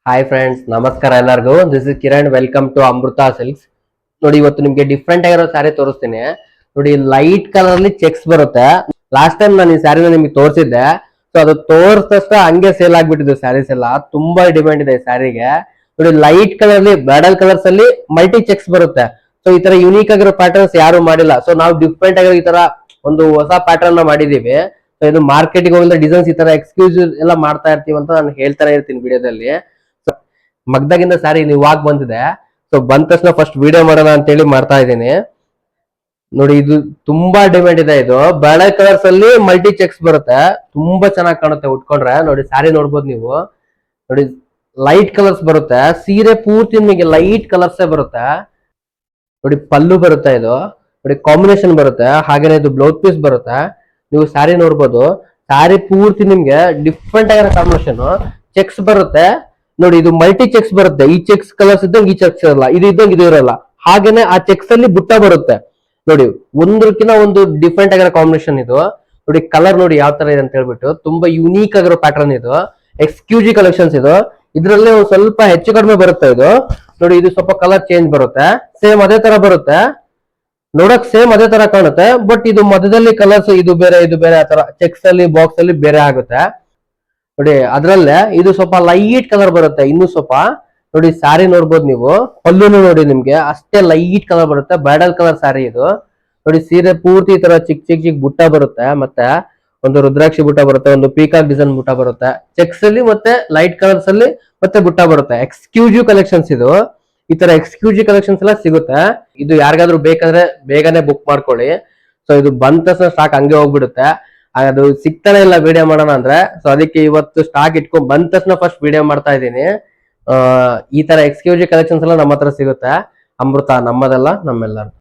Hi friends, ನಮಸ್ಕಾರ ಎಲ್ಲರಿಗೂ. This is Kiran. Welcome to Amrutha Silks. ನೋಡಿ, ಇವತ್ತು ನಿಮ್ಗೆ ಡಿಫ್ರೆಂಟ್ ಆಗಿರೋ ಸ್ಯಾರಿ ತೋರಿಸ್ತೀನಿ. ನೋಡಿ, ಲೈಟ್ ಕಲರ್ ಅಲ್ಲಿ ಚೆಕ್ಸ್ ಬರುತ್ತೆ. ಲಾಸ್ಟ್ ಟೈಮ್ ನಾನು ಈ ಸ್ಯಾರಿನ ನಿಮ್ಗೆ ತೋರಿಸಿದ್ದೆ. ಸೊ ಅದು ತೋರಿಸಿದಷ್ಟು ಹಂಗೆ ಸೇಲ್ ಆಗ್ಬಿಟ್ಟಿದ್ದು ಸ್ಯಾರೀಸ್ ಎಲ್ಲ. ತುಂಬಾ ಡಿಮ್ಯಾಂಡ್ ಇದೆ ಈ ಸ್ಯಾರಿಗೆ. ನೋಡಿ, ಲೈಟ್ ಕಲರ್ ಅಲ್ಲಿ ಬ್ರೈಡಲ್ ಕಲರ್ಸ್ ಅಲ್ಲಿ ಮಲ್ಟಿ ಚೆಕ್ಸ್ ಬರುತ್ತೆ. ಸೊ ಈ ತರ ಯುನೀಕ್ ಆಗಿರೋ ಪ್ಯಾಟರ್ನ್ಸ್ ಯಾರು ಮಾಡಿಲ್ಲ. ಸೊ ನಾವು ಡಿಫ್ರೆಂಟ್ ಆಗಿರೋ ಈ ತರ ಒಂದು ಹೊಸ ಪ್ಯಾಟರ್ನ್ ನ ಮಾಡಿದೀವಿ. ಸೊ ಇದು ಮಾರ್ಕೆಟ್ಗೆ ಹೋಗಿದ್ರೆ ಡಿಸೈನ್ಸ್ ಈ ತರ ಎಕ್ಸ್ಕ್ಲೂಸಿವ್ ಎಲ್ಲ ಮಾಡ್ತಾ ಇರ್ತೀವಿ ಅಂತ ನಾನು ಹೇಳ್ತಾನೆ ಇರ್ತೀನಿ ವಿಡಿಯೋದಲ್ಲಿ. ಮಗ್ದಾಗಿಂದ ಸ್ಯಾರಿ ಇವಾಗ ಬಂದಿದೆ. ಸೊ ಬಂದ ತಕ್ಷಣ ಫಸ್ಟ್ ವಿಡಿಯೋ ಮಾಡೋಣ ಅಂತ ಹೇಳಿ ಮಾಡ್ತಾ ಇದ್ದೀನಿ. ನೋಡಿ, ಇದು ತುಂಬಾ ಡಿಮ್ಯಾಂಡ್ ಇದೆ. ಇದು ಬ್ರೈಡಲ್ ಕಲರ್ಸ್ ಅಲ್ಲಿ ಮಲ್ಟಿ ಚೆಕ್ಸ್ ಬರುತ್ತೆ. ತುಂಬಾ ಚೆನ್ನಾಗಿ ಕಾಣುತ್ತೆ ಉಟ್ಕೊಂಡ್ರೆ. ನೋಡಿ, ಸ್ಯಾರಿ ನೋಡ್ಬೋದು ನೀವು. ನೋಡಿ, ಲೈಟ್ ಕಲರ್ಸ್ ಬರುತ್ತೆ. ಸೀರೆ ಪೂರ್ತಿ ನಿಮಗೆ ಲೈಟ್ ಕಲರ್ಸೇ ಬರುತ್ತೆ. ನೋಡಿ, ಪಲ್ಲು ಬರುತ್ತೆ. ಇದು ನೋಡಿ ಕಾಂಬಿನೇಷನ್ ಬರುತ್ತೆ. ಹಾಗೇನೆ ಇದು ಬ್ಲೌಸ್ ಪೀಸ್ ಬರುತ್ತೆ. ನೀವು ಸ್ಯಾರಿ ನೋಡ್ಬೋದು. ಸ್ಯಾರಿ ಪೂರ್ತಿ ನಿಮ್ಗೆ ಡಿಫ್ರೆಂಟ್ ಆಗಿರೋ ಕಾಂಬಿನೇಷನ್ ಚೆಕ್ಸ್ ಬರುತ್ತೆ. ನೋಡಿ, ಇದು ಮಲ್ಟಿ ಚೆಕ್ಸ್ ಬರುತ್ತೆ. ಈ ಚೆಕ್ಸ್ ಕಲರ್ಸ್ ಇದ್ದಂಗೆ ಈ ಚೆಕ್ಸ್ ಇರಲ್ಲ, ಇದು ಇದ್ದಂಗೆ ಇದು ಇರಲ್ಲ. ಹಾಗೇನೆ ಆ ಚೆಕ್ಸ್ ಅಲ್ಲಿ ಬುಟ್ಟ ಬರುತ್ತೆ. ನೋಡಿ, ಒಂದಕ್ಕಿಂತ ಒಂದು ಡಿಫ್ರೆಂಟ್ ಆಗಿರೋ ಕಾಂಬಿನೇಷನ್ ಇದು. ನೋಡಿ, ಕಲರ್ ನೋಡಿ ಯಾವ ತರ ಇದೆ ಅಂತ ಹೇಳ್ಬಿಟ್ಟು. ತುಂಬಾ ಯುನೀಕ್ ಆಗಿರೋ ಪ್ಯಾಟರ್ನ್ ಇದು. ಎಕ್ಸ್ಕ್ಲೂಸಿವ್ ಕಲೆಕ್ಷನ್ಸ್ ಇದು. ಇದ್ರಲ್ಲಿ ಒಂದು ಸ್ವಲ್ಪ ಹೆಚ್ಚು ಕಡಿಮೆ ಬರುತ್ತೆ ಇದು. ನೋಡಿ, ಇದು ಸ್ವಲ್ಪ ಕಲರ್ ಚೇಂಜ್ ಬರುತ್ತೆ. ಸೇಮ್ ಅದೇ ತರ ಬರುತ್ತೆ. ನೋಡಕ್ ಸೇಮ್ ಅದೇ ತರ ಕಾಣುತ್ತೆ. ಬಟ್ ಇದು ಮಧ್ಯದಲ್ಲಿ ಕಲರ್ಸ್ ಇದು ಬೇರೆ ಇದು ಬೇರೆ ಆ ತರ ಚೆಕ್ಸ್ ಅಲ್ಲಿ ಬಾಕ್ಸ್ ಅಲ್ಲಿ ಬೇರೆ ಆಗುತ್ತೆ. ನೋಡಿ, ಅದ್ರಲ್ಲೇ ಇದು ಸ್ವಲ್ಪ ಲೈಟ್ ಕಲರ್ ಬರುತ್ತೆ. ಇನ್ನು ಸ್ವಲ್ಪ ನೋಡಿ, ಸ್ಯಾರಿ ನೋಡ್ಬೋದು ನೀವು. ಪಲ್ಲುನು ನೋಡಿ ನಿಮ್ಗೆ ಅಷ್ಟೇ ಲೈಟ್ ಕಲರ್ ಬರುತ್ತೆ. ಬ್ರೈಡಲ್ ಕಲರ್ ಸ್ಯಾರಿ ಇದು. ನೋಡಿ, ಸೀರೆ ಪೂರ್ತಿ ಈ ತರ ಚಿಕ್ಕ ಚಿಕ್ಕ ಚಿಕ್ಕ ಬುಟ್ಟ ಬರುತ್ತೆ. ಮತ್ತೆ ಒಂದು ರುದ್ರಾಕ್ಷಿ ಬುಟ್ಟ ಬರುತ್ತೆ, ಒಂದು ಪೀಕಾಕ್ ಡಿಸೈನ್ ಬುಟ್ಟ ಬರುತ್ತೆ. ಚೆಕ್ಸ್ ಅಲ್ಲಿ ಮತ್ತೆ ಲೈಟ್ ಕಲರ್ಸ್ ಅಲ್ಲಿ ಮತ್ತೆ ಬುಟ್ಟ ಬರುತ್ತೆ. ಎಕ್ಸ್ಕ್ಲೂಸಿವ್ ಕಲೆಕ್ಷನ್ಸ್ ಇದು. ಈ ತರ ಎಕ್ಸ್ಕ್ಲೂಸಿವ್ ಕಲೆಕ್ಷನ್ಸ್ ಎಲ್ಲ ಸಿಗುತ್ತೆ. ಇದು ಯಾರಿಗಾದ್ರೂ ಬೇಕಾದ್ರೆ ಬೇಗನೆ ಬುಕ್ ಮಾಡ್ಕೊಳ್ಳಿ. ಸೊ ಇದು ಬಂದ ತಕ್ಷಣ ಸ್ಟಾಕ್ ಹಂಗೆ ಹೋಗ್ಬಿಡುತ್ತೆ. ಅದು ಸಿಗ್ತಾನೆ ಇಲ್ಲ ವಿಡಿಯೋ ಮಾಡೋಣ ಅಂದ್ರೆ. ಸೊ ಅದಕ್ಕೆ ಇವತ್ತು ಸ್ಟಾಕ್ ಇಟ್ಕೊಂಡ್ ಬಂದ ತಕ್ಷಣ ಫಸ್ಟ್ ವಿಡಿಯೋ ಮಾಡ್ತಾ ಇದ್ದೀನಿ. ಈ ತರ ಎಕ್ಸ್ಕ್ಲೂಸಿವ್ ಕಲೆಕ್ಷನ್ಸ್ ಎಲ್ಲ ನಮ್ಮ ಹತ್ರ ಸಿಗುತ್ತೆ. ಅಮೃತ ನಮ್ಮದೆಲ್ಲ ನಮ್ಮೆಲ್ಲರೂ.